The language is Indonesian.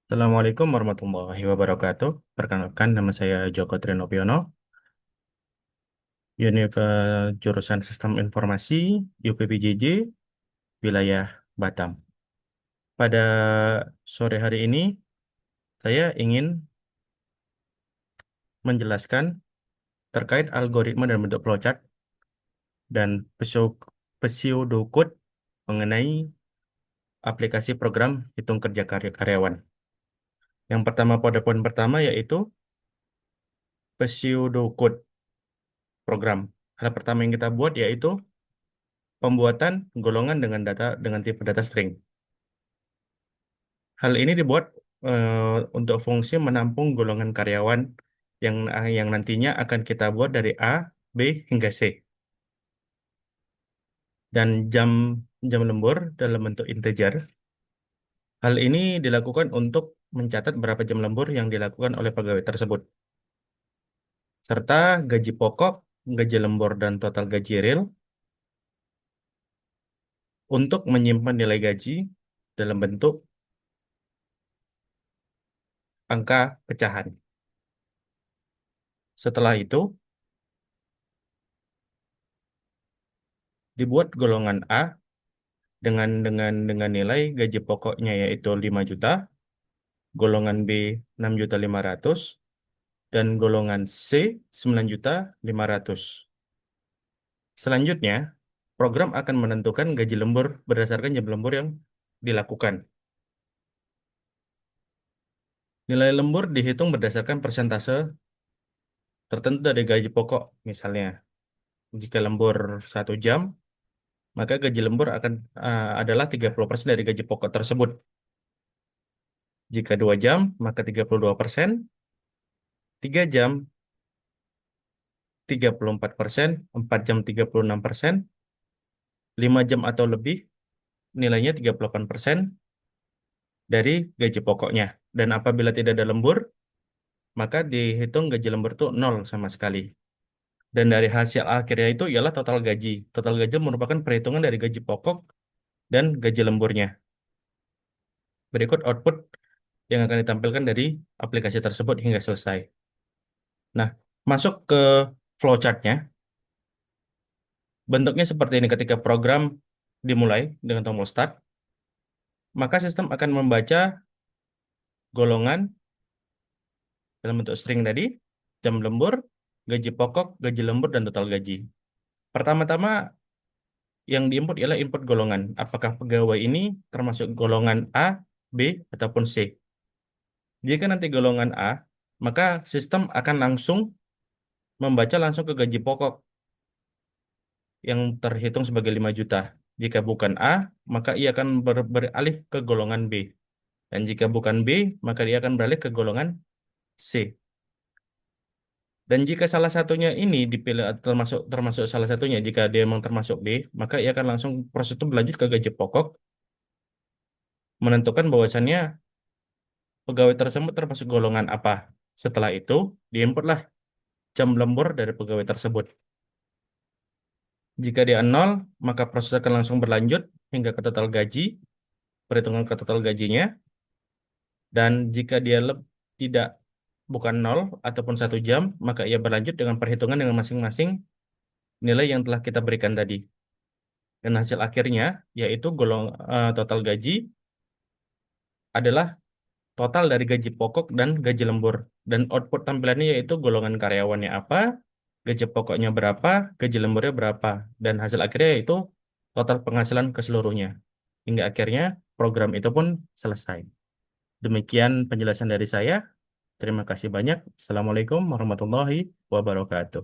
Assalamualaikum warahmatullahi wabarakatuh. Perkenalkan, nama saya Joko Trinopiono, jurusan Sistem Informasi, UPPJJ, wilayah Batam. Pada sore hari ini, saya ingin menjelaskan terkait algoritma dan bentuk flowchart dan pseudocode mengenai aplikasi program hitung kerja karyawan. Yang pertama, pada poin pertama yaitu pseudocode program. Hal pertama yang kita buat yaitu pembuatan golongan dengan tipe data string. Hal ini dibuat untuk fungsi menampung golongan karyawan yang nantinya akan kita buat dari A, B hingga C. Dan jam lembur dalam bentuk integer. Hal ini dilakukan untuk mencatat berapa jam lembur yang dilakukan oleh pegawai tersebut, serta gaji pokok, gaji lembur, dan total gaji real untuk menyimpan nilai gaji dalam bentuk angka pecahan. Setelah itu, dibuat golongan A dengan nilai gaji pokoknya yaitu 5 juta, golongan B 6.500.000, dan golongan C 9.500.000. Selanjutnya, program akan menentukan gaji lembur berdasarkan jam lembur yang dilakukan. Nilai lembur dihitung berdasarkan persentase tertentu dari gaji pokok. Misalnya, jika lembur 1 jam, maka gaji lembur adalah 30% dari gaji pokok tersebut. Jika 2 jam, maka 32%, 3 jam 34%, 4 jam 36%, 5 jam atau lebih nilainya 38% dari gaji pokoknya. Dan apabila tidak ada lembur, maka dihitung gaji lembur itu nol sama sekali. Dan dari hasil akhirnya itu ialah total gaji. Total gaji merupakan perhitungan dari gaji pokok dan gaji lemburnya. Berikut output yang akan ditampilkan dari aplikasi tersebut hingga selesai. Nah, masuk ke flowchartnya. Bentuknya seperti ini ketika program dimulai dengan tombol start, maka sistem akan membaca golongan dalam bentuk string tadi, jam lembur, gaji pokok, gaji lembur, dan total gaji. Pertama-tama yang diinput ialah input golongan. Apakah pegawai ini termasuk golongan A, B, ataupun C. Jika nanti golongan A, maka sistem akan langsung membaca langsung ke gaji pokok yang terhitung sebagai 5 juta. Jika bukan A, maka ia akan beralih ke golongan B. Dan jika bukan B, maka dia akan beralih ke golongan C. Dan jika salah satunya ini dipilih termasuk termasuk salah satunya, jika dia memang termasuk B, maka ia akan langsung proses itu berlanjut ke gaji pokok, menentukan bahwasannya pegawai tersebut termasuk golongan apa. Setelah itu, diinputlah jam lembur dari pegawai tersebut. Jika dia nol, maka proses akan langsung berlanjut hingga ke total gaji, perhitungan ke total gajinya. Dan jika dia tidak bukan nol ataupun 1 jam, maka ia berlanjut dengan perhitungan dengan masing-masing nilai yang telah kita berikan tadi. Dan hasil akhirnya yaitu total gaji adalah total dari gaji pokok dan gaji lembur. Dan output tampilannya yaitu golongan karyawannya apa, gaji pokoknya berapa, gaji lemburnya berapa. Dan hasil akhirnya yaitu total penghasilan keseluruhnya. Hingga akhirnya program itu pun selesai. Demikian penjelasan dari saya. Terima kasih banyak. Assalamualaikum warahmatullahi wabarakatuh.